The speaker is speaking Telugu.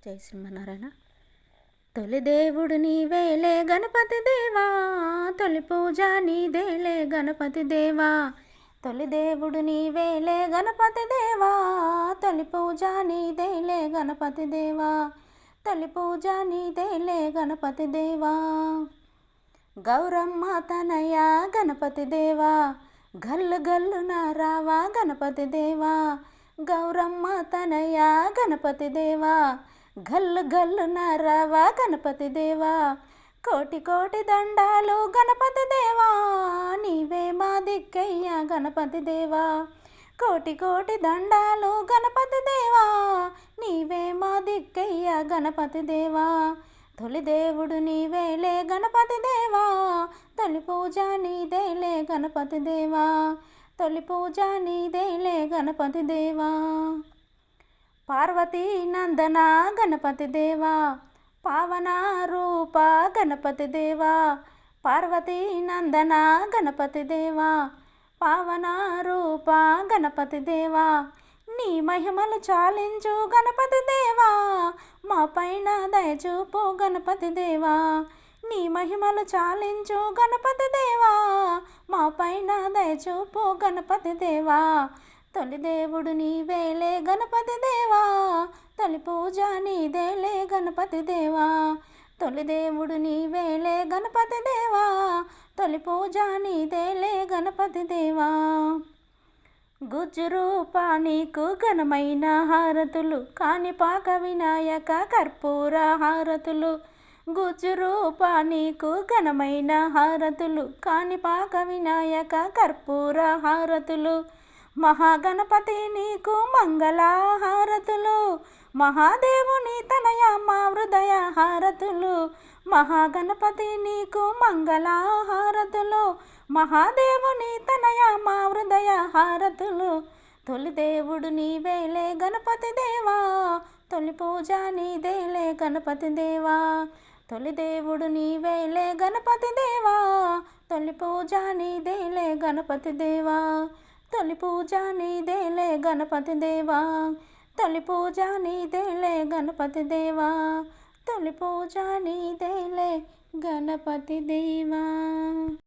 జై శ్రీమన్నారాయణ. తొలి దేవుడు నీవేలే గణపతి దేవా, తొలి పూజ నీదేలే గణపతి దేవా. తొలి దేవుడు నీవేలే గణపతి దేవా, తొలి పూజ నీదేలే గణపతి దేవా. తొలి పూజ నీదేలే గణపతి దేవా. గౌరమ్మ తనయ గణపతి దేవా, గల్లు గల్లున రావా గణపతి దేవా. గౌరమ్మ తనయ గణపతి దేవా, గల్లు గల్లున రావా గణపతి దేవా. కోటి కోటి దండాలు గణపతి దేవా, నీవే మా దిక్కయ్యా గణపతి దేవా. కోటి కోటి దండాలు గణపతి దేవా, నీవే మా దిక్కయ్యా గణపతి దేవా. తొలి దేవుడు నీవేలే గణపతి దేవా, తొలి పూజ నీదేలే గణపతి దేవా. తొలి పూజ నీదేలే గణపతి దేవా. పార్వతీ నందన గణపతి దేవా, పావన రూప గణపతి దేవా. పార్వతీ నందన గణపతి దేవా, పావన రూప గణపతి దేవా. నీ మహిమలు చాలించు గణపతి దేవా, మా పైన దయచూపు గణపతి దేవా. నీ మహిమలు చాలించు గణపతి దేవా, మా పైన దయచూపు గణపతి దేవా. తొలి దేవుడు నీవేలే గణపతి దేవా, తొలి పూజ నీదేలే గణపతి దేవా. తొలి దేవుడు నీవేలే గణపతి దేవా, తొలి పూజ నీదేలే గణపతి దేవా. గుజ్జు రూప నీకు ఘనమైన హారతులు, కాణిపాక వినాయక కర్పూర హారతులు. గుజ్జు రూప నీకు ఘనమైన హారతులు, కాణిపాక వినాయక కర్పూర హారతులు. మహాగణపతి నీకు మంగళ హారతులు, మహాదేవుని తనయ మా హృదయ హారతులు. మహాగణపతి నీకు మంగళ హారతులు, మహాదేవుని తనయ మా హృదయ హారతులు. తొలి దేవుడు నీవేలే గణపతి దేవా, తొలి పూజ నీదేలే గణపతి దేవా. తొలి దేవుడు నీవేలే గణపతి దేవా, తొలి పూజ నీదేలే గణపతి దేవా. తొలి పూజ నీదేలే గణపతి దేవా, తొలి పూజ నీదేలే గణపతి దేవా. తొలి పూజ నీదేలే గణపతి దేవా.